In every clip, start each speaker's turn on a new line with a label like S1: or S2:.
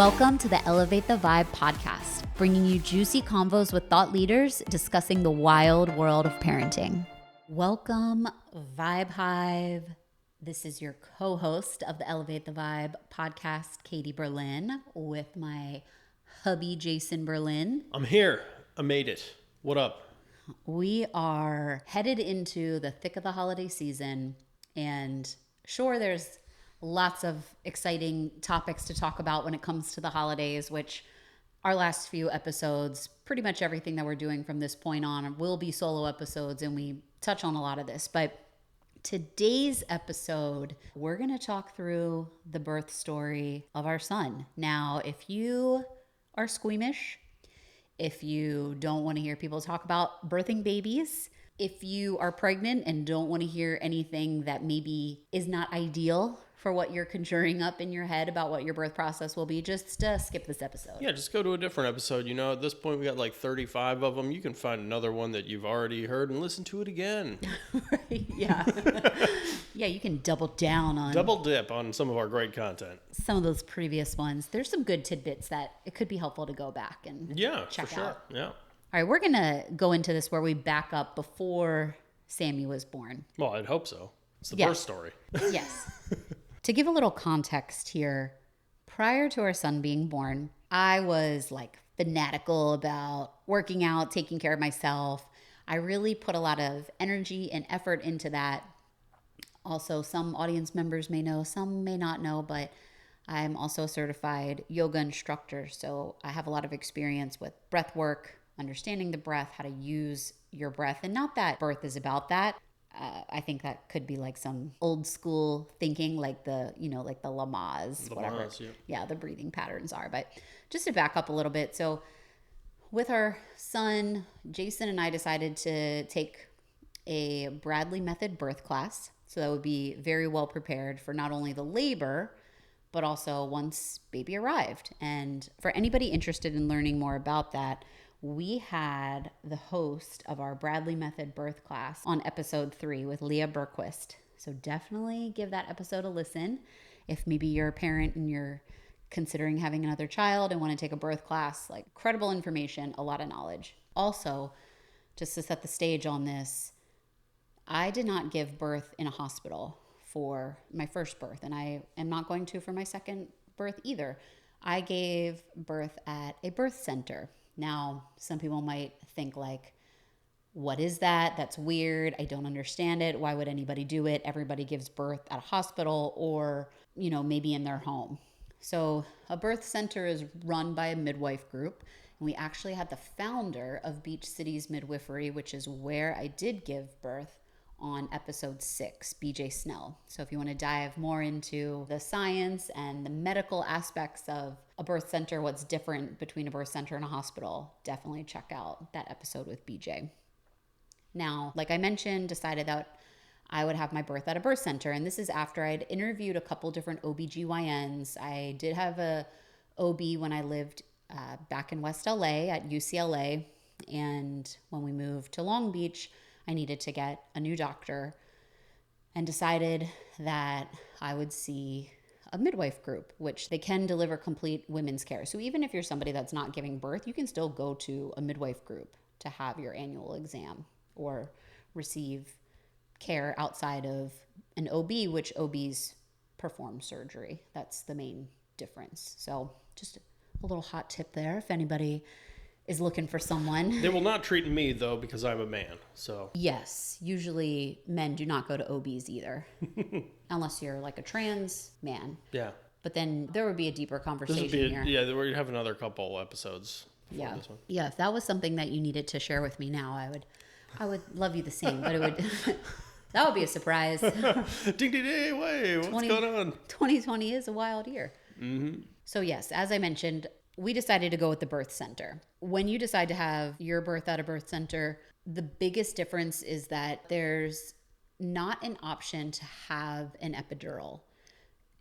S1: Welcome to the Elevate the Vibe podcast, bringing you juicy convos with thought leaders discussing the wild world of parenting. Welcome, Vibe Hive. This is your co-host of the Elevate the Vibe podcast, Katie Berlin, with my hubby, Jason Berlin.
S2: I'm here. I made it. What up?
S1: We are headed into the thick of the holiday season, and sure, there's lots of exciting topics to talk about when it comes to the holidays, which our last few episodes, pretty much everything that we're doing from this point on will be solo episodes, and we touch on a lot of this. But today's episode, we're going to talk through the birth story of our son. Now, if you are squeamish, if you don't want to hear people talk about birthing babies, if you are pregnant and don't want to hear anything that maybe is not ideal for what you're conjuring up in your head about what your birth process will be, just skip this episode.
S2: Yeah, just go to a different episode. You know, at this point, we got like 35 of them. You can find another one that you've already heard and listen to it again.
S1: Right, yeah. Yeah, you can double down on...
S2: Double dip on some of our great content.
S1: Some of those previous ones. There's some good tidbits that it could be helpful to go back and check
S2: for sure.
S1: out.
S2: Yeah.
S1: All right, we're going to go into this where we back up before Sammy was born.
S2: Well, I'd hope so. It's the
S1: Yes.
S2: birth story.
S1: Yes. To give a little context here, prior to our son being born, I was like fanatical about working out, taking care of myself. I really put a lot of energy and effort into that. Also, some audience members may know, some may not know, but I'm also a certified yoga instructor. So I have a lot of experience with breath work, understanding the breath, how to use your breath. And not that birth is about that. I think that could be like some old school thinking, like the Lamaze, whatever. Yeah, the breathing patterns are. But just to back up a little bit. So with our son, Jason and I decided to take a Bradley Method birth class. So that would be very well prepared for not only the labor, but also once baby arrived. And for anybody interested in learning more about that, we had the host of our Bradley Method birth class on episode 3 with Leah Berquist. So definitely give that episode a listen. If maybe you're a parent and you're considering having another child and want to take a birth class, like credible information, a lot of knowledge. Also, just to set the stage on this, I did not give birth in a hospital for my first birth, and I am not going to for my second birth either. I gave birth at a birth center. Now, some people might think like, what is that? That's weird. I don't understand it. Why would anybody do it? Everybody gives birth at a hospital or, maybe in their home. So a birth center is run by a midwife group. And we actually had the founder of Beach Cities Midwifery, which is where I did give birth, on episode 6, BJ Snell. So if you want to dive more into the science and the medical aspects of a birth center, what's different between a birth center and a hospital, definitely check out that episode with BJ. Now, like I mentioned, decided that I would have my birth at a birth center. And this is after I'd interviewed a couple different OBGYNs. I did have a OB when I lived back in West LA at UCLA. And when we moved to Long Beach, I needed to get a new doctor and decided that I would see a midwife group, which they can deliver complete women's care. So even if you're somebody that's not giving birth, you can still go to a midwife group to have your annual exam or receive care outside of an OB, which OBs perform surgery. That's the main difference. So just a little hot tip there if anybody is looking for someone.
S2: They will not treat me, though, because I'm a man, so.
S1: Yes, usually men do not go to OBs either, unless you're like a trans man.
S2: Yeah.
S1: But then there would be a deeper conversation here.
S2: Yeah, we'd have another couple episodes before this one.
S1: Yeah, if that was something that you needed to share with me now, I would love you the same, but it would... That would be a surprise.
S2: Ding, ding, ding, wait, what's going on?
S1: 2020 is a wild year. Mm-hmm. So yes, as I mentioned, we decided to go with the birth center. When you decide to have your birth at a birth center, the biggest difference is that there's not an option to have an epidural.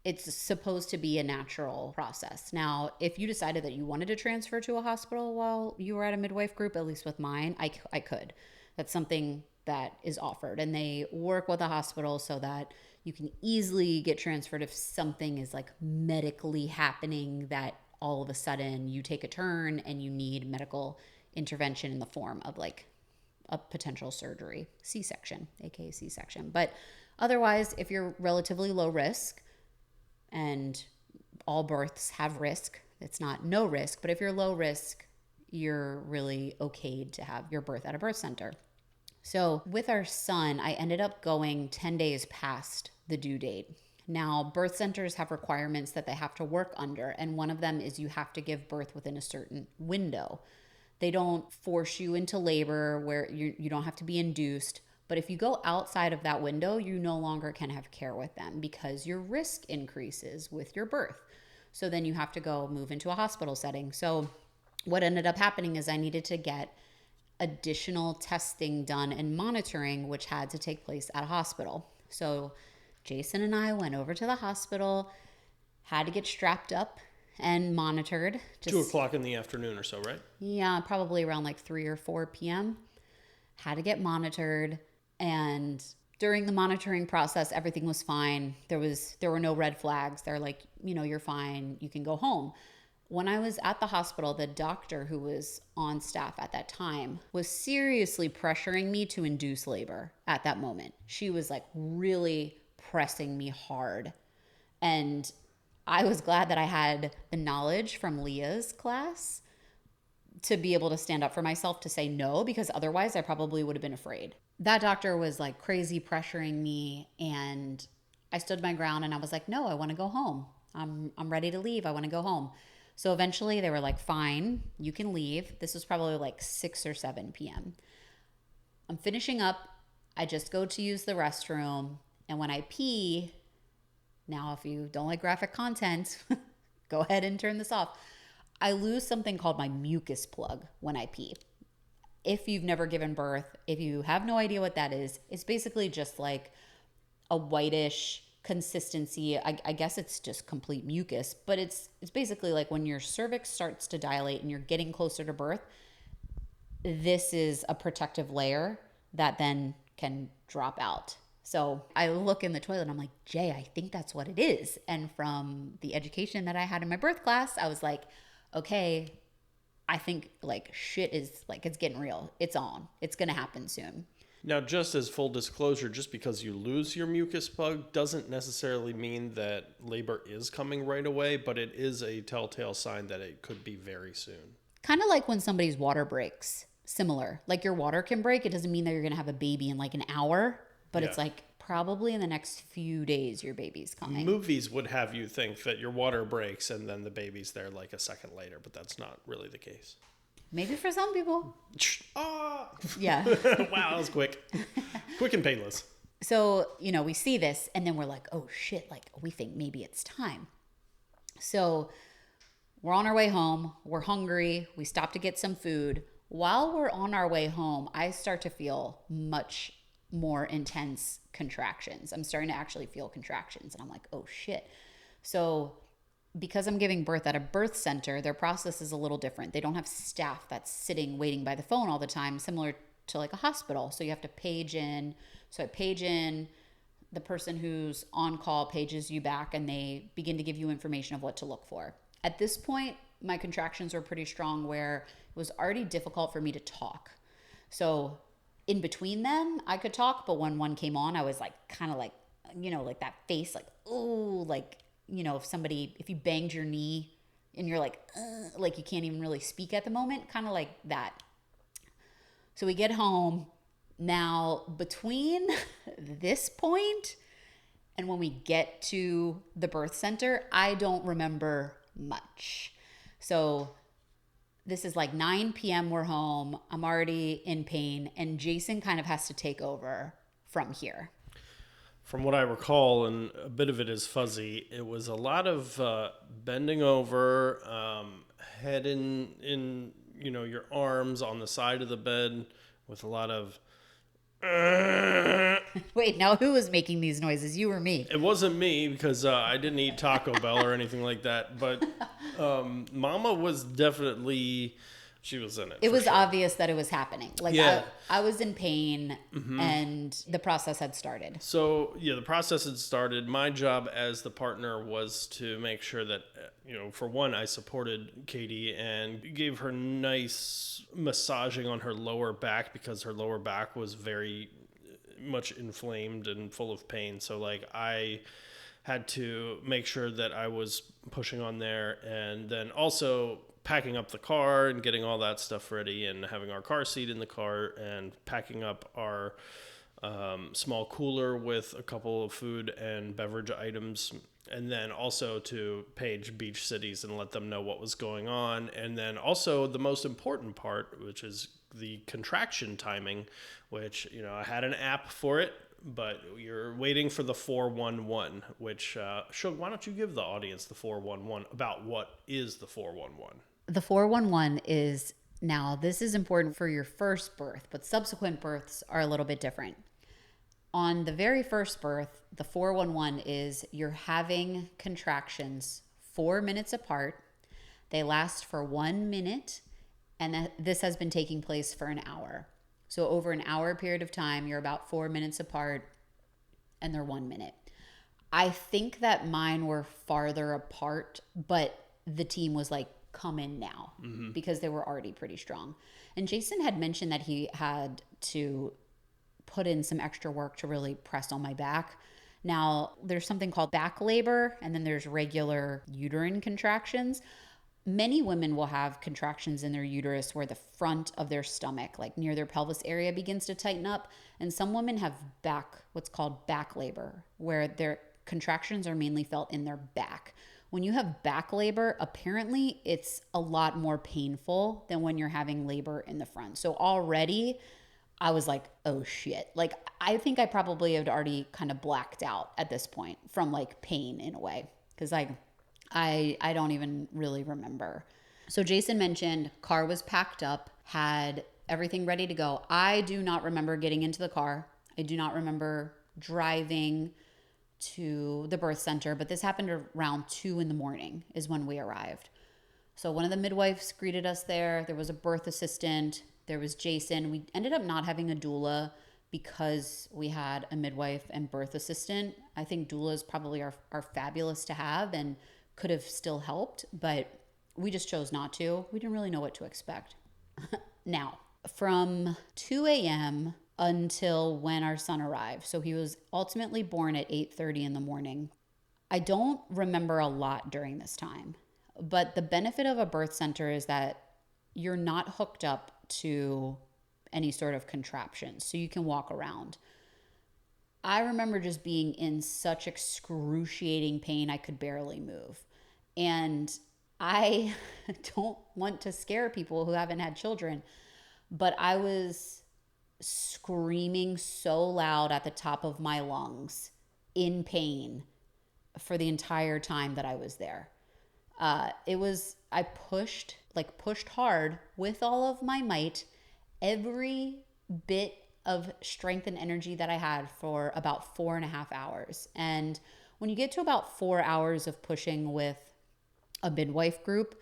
S1: It's supposed to be a natural process. Now, if you decided that you wanted to transfer to a hospital while you were at a midwife group, at least with mine, I could. That's something that is offered, and they work with a hospital so that you can easily get transferred if something is like medically happening that all of a sudden you take a turn and you need medical intervention in the form of like a potential surgery, C-section, aka C-section. But otherwise, if you're relatively low risk, and all births have risk, it's not no risk, but if you're low risk, you're really okayed to have your birth at a birth center. So with our son, I ended up going 10 days past the due date. Now, birth centers have requirements that they have to work under, and one of them is you have to give birth within a certain window. They don't force you into labor where you don't have to be induced. But if you go outside of that window, you no longer can have care with them because your risk increases with your birth. So then you have to go move into a hospital setting. So what ended up happening is I needed to get additional testing done and monitoring, which had to take place at a hospital. So Jason and I went over to the hospital, had to get strapped up and monitored.
S2: 2 o'clock in the afternoon or so, right?
S1: Yeah, probably around like 3 or 4 p.m. Had to get monitored. And during the monitoring process, everything was fine. There were no red flags. They're like, you're fine. You can go home. When I was at the hospital, the doctor who was on staff at that time was seriously pressuring me to induce labor at that moment. She was like really pressing me hard. And I was glad that I had the knowledge from Leah's class to be able to stand up for myself to say no, because otherwise I probably would have been afraid. That doctor was like crazy pressuring me, and I stood my ground and I was like, no, I want to go home. I'm ready to leave. I want to go home. So eventually they were like, fine, you can leave. This was probably like 6 or 7 p.m. I'm finishing up. I just go to use the restroom. And when I pee, now if you don't like graphic content, go ahead and turn this off. I lose something called my mucus plug when I pee. If you've never given birth, if you have no idea what that is, it's basically just like a whitish consistency. I guess it's just complete mucus, but it's basically like when your cervix starts to dilate and you're getting closer to birth, this is a protective layer that then can drop out. So I look in the toilet and I'm like, Jay, I think that's what it is. And from the education that I had in my birth class, I was like, okay, I think like shit is like, it's getting real. It's on. It's going to happen soon.
S2: Now, just as full disclosure, just because you lose your mucus plug doesn't necessarily mean that labor is coming right away, but it is a telltale sign that it could be very soon.
S1: Kind of like when somebody's water breaks. Similar. Like your water can break. It doesn't mean that you're going to have a baby in like an hour, but it's like probably in the next few days your baby's coming.
S2: Movies would have you think that your water breaks and then the baby's there like a second later, but that's not really the case.
S1: Maybe for some people.
S2: Ah!
S1: Yeah.
S2: Wow, that was quick. Quick and painless.
S1: So, we see this and then we're like, oh shit, like we think maybe it's time. So we're on our way home. We're hungry. We stop to get some food. While we're on our way home, I start to feel much more intense contractions. I'm starting to actually feel contractions and I'm like, oh shit. So because I'm giving birth at a birth center, their process is a little different. They don't have staff that's sitting waiting by the phone all the time, similar to like a hospital. So you have to page in. So I page in, the person who's on call pages you back and they begin to give you information of what to look for. At this point, my contractions were pretty strong where it was already difficult for me to talk. So in between them, I could talk, but when one came on, I was like, kind of like, like that face, like, ooh, like, if you banged your knee and you're like you can't even really speak at the moment, kind of like that. So we get home. Now, between this point and when we get to the birth center, I don't remember much. So this is like 9 p.m. We're home. I'm already in pain. And Jason kind of has to take over from here.
S2: From what I recall, and a bit of it is fuzzy, it was a lot of bending over, head in your arms on the side of the bed with a lot of...
S1: Wait, now who was making these noises? You or me?
S2: It wasn't me because I didn't eat Taco Bell or anything like that. But Mama was definitely She was in it.
S1: It
S2: for
S1: was
S2: sure.
S1: obvious that it was happening. Like
S2: Yeah.
S1: I was in pain and the process had started.
S2: So yeah, the process had started. My job as the partner was to make sure that, for one, I supported Katie and gave her nice massaging on her lower back because her lower back was very much inflamed and full of pain. So like I had to make sure that I was pushing on there, and then also packing up the car and getting all that stuff ready and having our car seat in the car and packing up our small cooler with a couple of food and beverage items, and then also to page Beach Cities and let them know what was going on. And then also the most important part, which is the contraction timing, which, I had an app for it, but you're waiting for the 411, which, Shug, why don't you give the audience the 411 about what is the 411?
S1: The 411 is, now this is important for your first birth, but subsequent births are a little bit different. On the very first birth, the 411 is you're having contractions 4 minutes apart. They last for 1 minute, and this has been taking place for an hour. So over an hour period of time, you're about 4 minutes apart, and they're 1 minute. I think that mine were farther apart, but the team was like, come in now, because they were already pretty strong. And Jason had mentioned that he had to put in some extra work to really press on my back. Now, there's something called back labor, and then there's regular uterine contractions. Many women will have contractions in their uterus where the front of their stomach, like near their pelvis area, begins to tighten up. And some women have what's called back labor, where their contractions are mainly felt in their back. When you have back labor, apparently it's a lot more painful than when you're having labor in the front. So already I was like, oh shit. Like, I think I probably had already kind of blacked out at this point from like pain in a way. Cause I don't even really remember. So Jason mentioned car was packed up, had everything ready to go. I do not remember getting into the car. I do not remember driving to the birth center, but this happened around 2 a.m. is when we arrived. So one of the midwives greeted us there. There was a birth assistant. There was Jason. We ended up not having a doula because we had a midwife and birth assistant. I think doulas probably are fabulous to have and could have still helped, but we just chose not to. We didn't really know what to expect. Now, from 2 a.m. until when our son arrived. So he was ultimately born at 8:30 in the morning. I don't remember a lot during this time, but the benefit of a birth center is that you're not hooked up to any sort of contraption, so you can walk around. I remember just being in such excruciating pain I could barely move. And I don't want to scare people who haven't had children, but I was screaming so loud at the top of my lungs in pain for the entire time that I was there. I pushed hard with all of my might, every bit of strength and energy that I had for about 4.5 hours. And when you get to about 4 hours of pushing with a midwife group,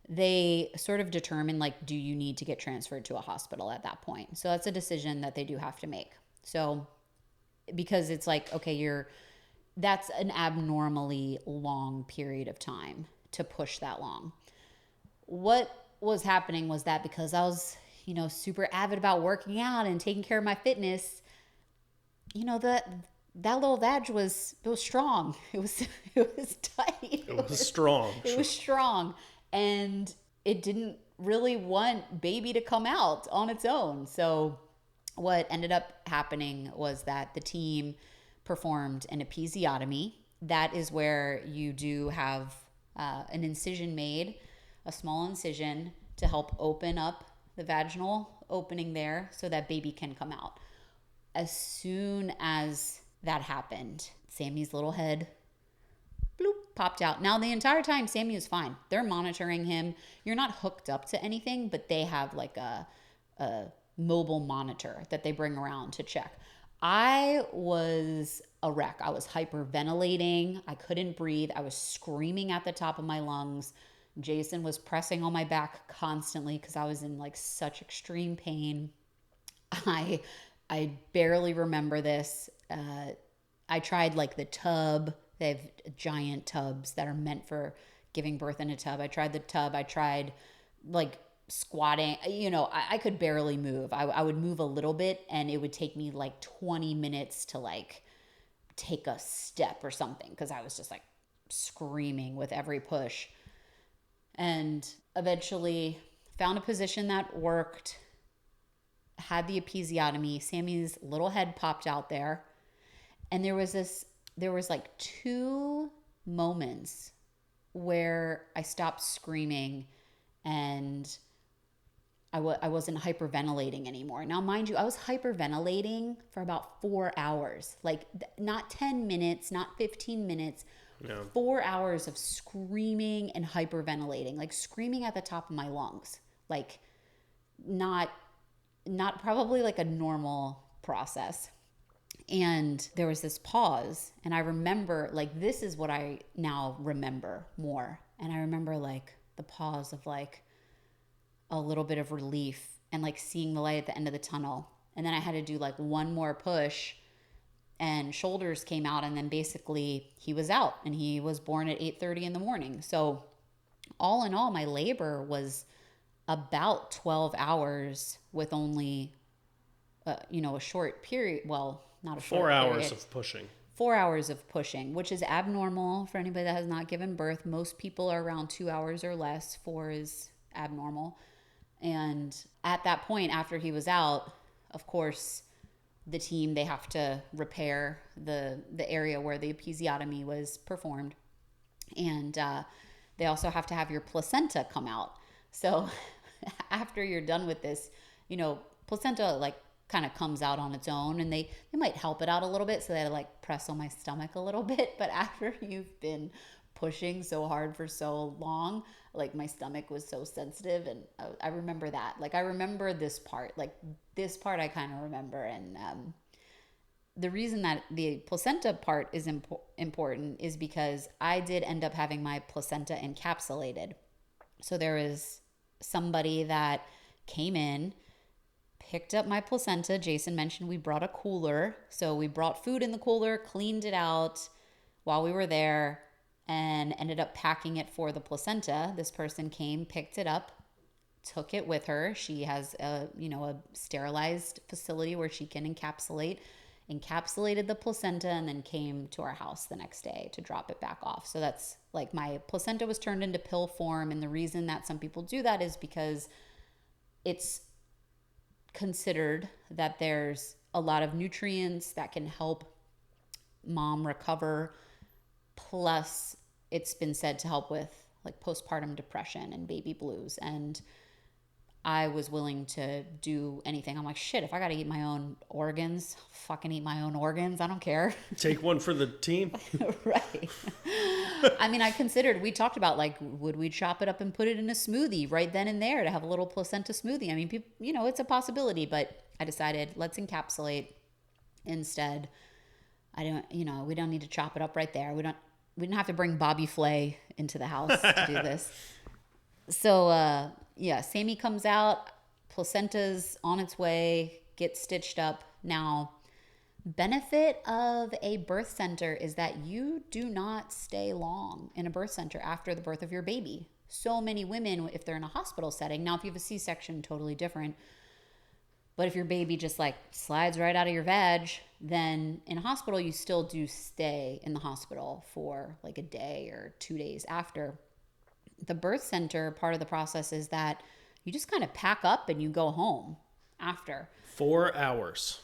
S1: they sort of determine, like, do you need to get transferred to a hospital at that point? So that's a decision that they do have to make. So because it's like, okay, that's an abnormally long period of time to push that long. What was happening was that because I was, super avid about working out and taking care of my fitness, that little vag was strong. It was tight.
S2: It was strong.
S1: It was strong. And it didn't really want baby to come out on its own. So what ended up happening was that the team performed an episiotomy. That is where you do have an incision made, a small incision to help open up the vaginal opening there so that baby can come out. As soon as that happened, Sammy's little head bloop, popped out. Now, the entire time, Sammy was fine. They're monitoring him. You're not hooked up to anything, but they have like a mobile monitor that they bring around to check. I was a wreck. I was hyperventilating. I couldn't breathe. I was screaming at the top of my lungs, Jason was pressing on my back constantly because I was in like such extreme pain. I I barely remember this. I tried like the tub. They have giant tubs that are meant for giving birth in a tub. I tried the tub. I tried like squatting. I could barely move. I would move a little bit and it would take me like 20 minutes to like take a step or something because I was just like screaming with every push. And eventually found a position that worked, had the episiotomy. Sammy's little head popped out there. And there was like two moments where I stopped screaming and I wasn't hyperventilating anymore. Now, mind you, I was hyperventilating for about 4 hours, like not 10 minutes, not 15 minutes,
S2: Yeah.
S1: 4 hours of screaming and hyperventilating, like screaming at the top of my lungs, like not, not probably like a normal process. And there was this pause, and I remember, like, this is what I now remember more. And I remember, like, the pause of, like, a little bit of relief and, like, seeing the light at the end of the tunnel. And then I had to do, like, one more push, and shoulders came out, and then basically he was out, and he was born at 8:30 in the morning. So, all in all, my labor was about 12 hours with only, a short period. Well, not a short
S2: 4 hours
S1: period.
S2: of pushing.
S1: 4 hours of pushing, which is abnormal for anybody that has not given birth. Most people are around 2 hours or less. 4 is abnormal. And at that point, after he was out, of course, the team, they have to repair the area where the episiotomy was performed. And they also have to have your placenta come out. So after you're done with this, placenta like kind of comes out on its own, and they might help it out a little bit, so they like press on my stomach a little bit. But after you've been pushing so hard for so long, like my stomach was so sensitive. And I remember that, like I remember this part, like this part I kind of remember. And the reason that the placenta part is important is because I did end up having my placenta encapsulated. So there is somebody that came in, picked up my placenta. Jason mentioned we brought a cooler. So we brought food in the cooler, cleaned it out while we were there, and ended up packing it for the placenta. This person came, picked it up, took it with her. She has a sterilized facility where she can encapsulated the placenta, and then came to our house the next day to drop it back off. So that's like my placenta was turned into pill form. And the reason that some people do that is because it's considered that there's a lot of nutrients that can help mom recover. Plus, it's been said to help with like postpartum depression and baby blues. And I was willing to do anything. I'm like, shit, if I got to eat my own organs, fucking eat my own organs. I don't care.
S2: Take one for the team.
S1: Right. I mean, we talked about like, would we chop it up and put it in a smoothie right then and there to have a little placenta smoothie? I mean, people, it's a possibility, but I decided let's encapsulate instead. We don't need to chop it up right there. We didn't have to bring Bobby Flay into the house to do this. So, Sammy comes out, placenta's on its way, gets stitched up. Now, benefit of a birth center is that you do not stay long in a birth center after the birth of your baby. So many women, if they're in a hospital setting, now if you have a C-section, totally different. But if your baby just like slides right out of your vag, then in a hospital, you still do stay in the hospital for like a day or 2 days after. The birth center part of the process is that you just kind of pack up and you go home after.
S2: 4 hours.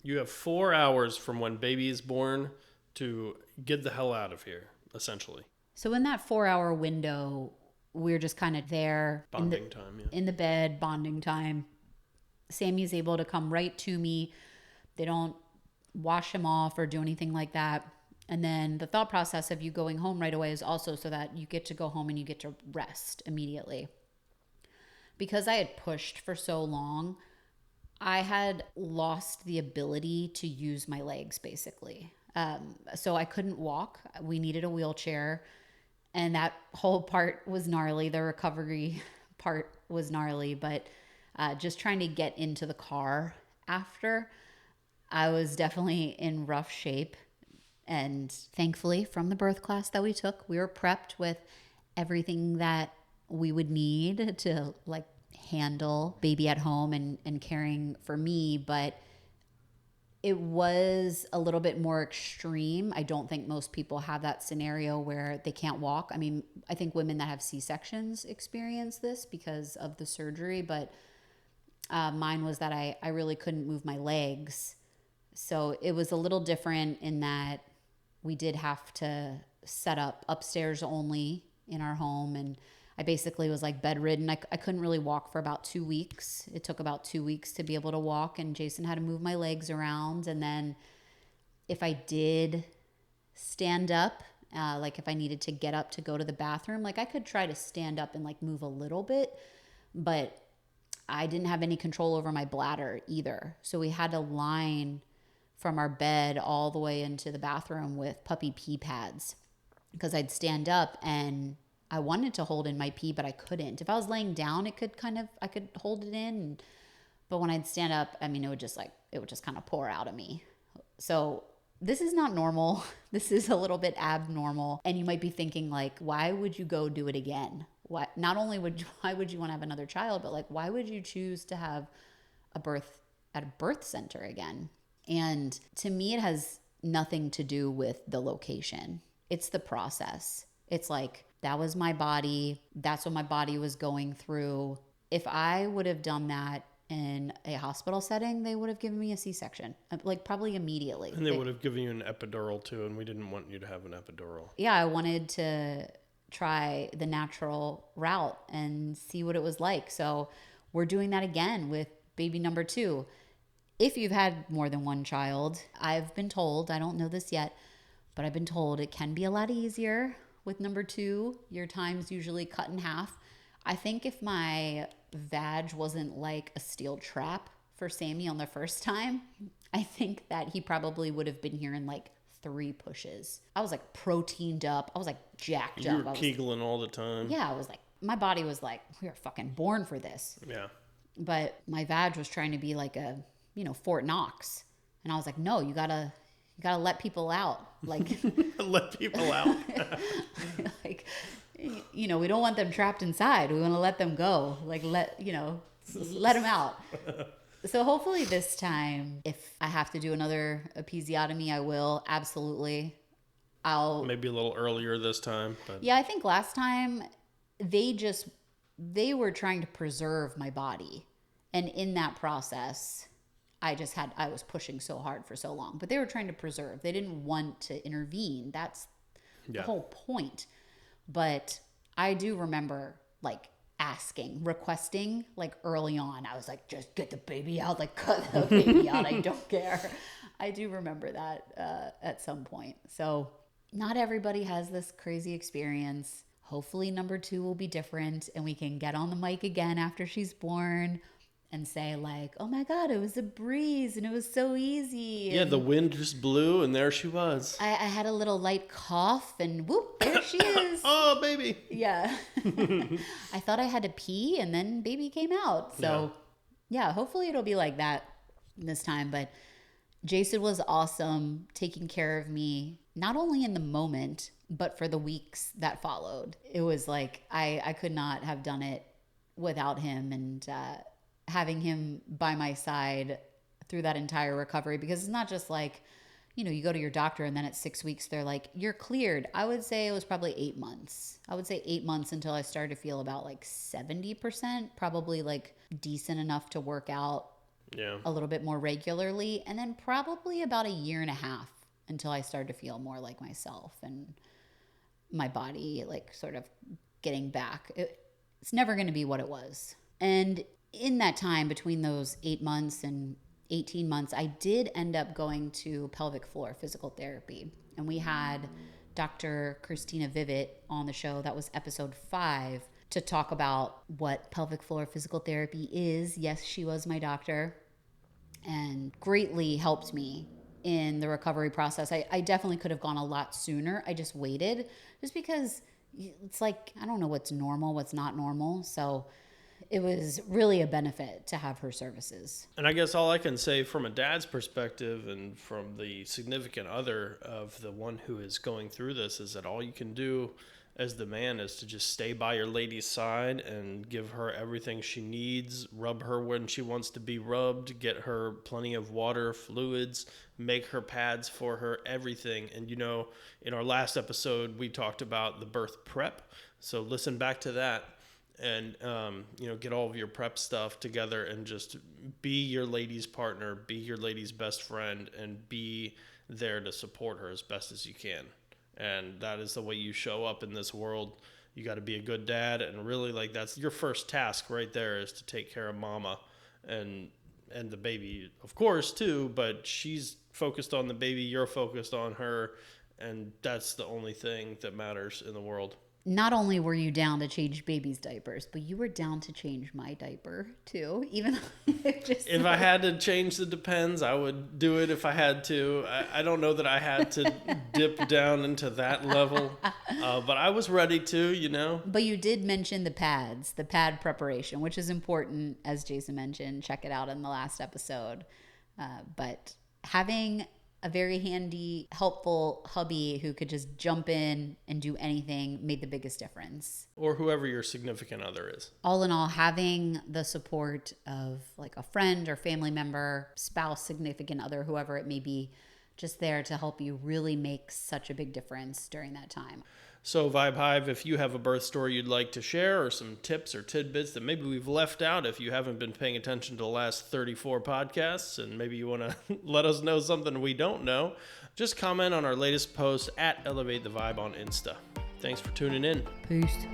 S2: You have 4 hours from when baby is born to get the hell out of here, essentially.
S1: So in that 4-hour window, we're just kind of there.
S2: Bonding time, yeah.
S1: In the bed, bonding time. Sammy's able to come right to me. They don't wash him off or do anything like that. And then the thought process of you going home right away is also so that you get to go home and you get to rest immediately. Because I had pushed for so long, I had lost the ability to use my legs, basically. So I couldn't walk. We needed a wheelchair. And that whole part was gnarly. The recovery part was gnarly, but just trying to get into the car after, I was definitely in rough shape. And thankfully, from the birth class that we took, we were prepped with everything that we would need to like handle baby at home and caring for me. But it was a little bit more extreme. I don't think most people have that scenario where they can't walk. I mean, I think women that have C-sections experience this because of the surgery, but mine was that I really couldn't move my legs. So it was a little different in that we did have to set up upstairs only in our home. And I basically was like bedridden. I couldn't really walk for about 2 weeks. It took about 2 weeks to be able to walk, and Jason had to move my legs around. And then if I did stand up, like if I needed to get up to go to the bathroom, like I could try to stand up and like move a little bit, but I didn't have any control over my bladder either. So we had to line from our bed all the way into the bathroom with puppy pee pads because I'd stand up and I wanted to hold in my pee, but I couldn't. If I was laying down, I could hold it in. But when I'd stand up, I mean, it would just kind of pour out of me. So this is not normal. This is a little bit abnormal. And you might be thinking like, why would you go do it again? Why would you want to have another child, but like, why would you choose to have a birth at a birth center again? And to me, it has nothing to do with the location. It's the process. It's like, that was my body. That's what my body was going through. If I would have done that in a hospital setting, they would have given me a C-section, like probably immediately.
S2: And they would have given you an epidural too, and we didn't want you to have an epidural.
S1: Yeah, I wanted to try the natural route and see what it was like. So we're doing that again with baby number 2. If you've had more than one child, I've been told, I don't know this yet, but I've been told it can be a lot easier with number 2. Your time's usually cut in half. I think if my vag wasn't like a steel trap for Sammy on the first time, I think that he probably would have been here in like 3 pushes. I was like proteined up. I was like jacked up.
S2: You were Kegeling all the time.
S1: Yeah, I was like, my body was like, we are fucking born for this.
S2: Yeah.
S1: But my vag was trying to be like a, Fort Knox. And I was like, no, you gotta let people out. Like,
S2: let people out.
S1: like, we don't want them trapped inside. We want to let them go. Like, let them out. So hopefully this time, if I have to do another episiotomy, I will. Absolutely.
S2: Maybe a little earlier this time. But
S1: yeah, I think last time they were trying to preserve my body. And in that process, I was pushing so hard for so long, but they were trying to preserve. They didn't want to intervene. That's the whole point. But I do remember like requesting like early on. I was like, just get the baby out, like cut the baby out. I don't care. I do remember that at some point. So not everybody has this crazy experience. Hopefully number 2 will be different and we can get on the mic again after she's born and say like, oh my God, it was a breeze and it was so easy.
S2: Yeah, the wind just blew and there she was.
S1: I had a little light cough and whoop, there she is.
S2: Oh, baby.
S1: Yeah. I thought I had to pee and then baby came out. So yeah, hopefully it'll be like that this time. But Jason was awesome taking care of me, not only in the moment, but for the weeks that followed. It was like, I could not have done it without him, and having him by my side through that entire recovery, because it's not just like, you go to your doctor and then at 6 weeks, they're like, you're cleared. I would say it was probably 8 months. I would say 8 months until I started to feel about like 70%, probably like decent enough to work out a little bit more regularly. And then probably about 1.5 years until I started to feel more like myself and my body like sort of getting back. It's never going to be what it was. And in that time between those 8 months and 18 months, I did end up going to pelvic floor physical therapy. And we had Dr. Christina Vivett on the show. That was episode 5, to talk about what pelvic floor physical therapy is. Yes, she was my doctor and greatly helped me in the recovery process. I definitely could have gone a lot sooner. I just waited just because it's like, I don't know what's normal, what's not normal. So it was really a benefit to have her services.
S2: And I guess all I can say from a dad's perspective and from the significant other of the one who is going through this is that all you can do as the man is to just stay by your lady's side and give her everything she needs, rub her when she wants to be rubbed, get her plenty of water, fluids, make her pads for her, everything. And, you know, in our last episode, we talked about the birth prep. So listen back to that and, you know, get all of your prep stuff together and just be your lady's partner, be your lady's best friend, and be there to support her as best as you can. And that is the way you show up in this world. You got to be a good dad, and really, like, that's your first task right there, is to take care of mama and the baby, of course, too, but she's focused on the baby, you're focused on her, and that's the only thing that matters in the world.
S1: Not only were you down to change baby's diapers, but you were down to change my diaper too. Even
S2: if I had to change the Depends, I would do it if I had to. I don't know that I had to dip down into that level, but I was ready to, you know.
S1: But you did mention the pads, the pad preparation, which is important, as Jason mentioned. Check it out in the last episode. But having a very handy, helpful hubby who could just jump in and do anything made the biggest difference.
S2: Or whoever your significant other is.
S1: All in all, having the support of like a friend or family member, spouse, significant other, whoever it may be, just there to help you really make such a big difference during that time.
S2: So Vibe Hive, if you have a birth story you'd like to share or some tips or tidbits that maybe we've left out if you haven't been paying attention to the last 34 podcasts, and maybe you want to let us know something we don't know, just comment on our latest post at Elevate the Vibe on Insta. Thanks for tuning in.
S1: Peace.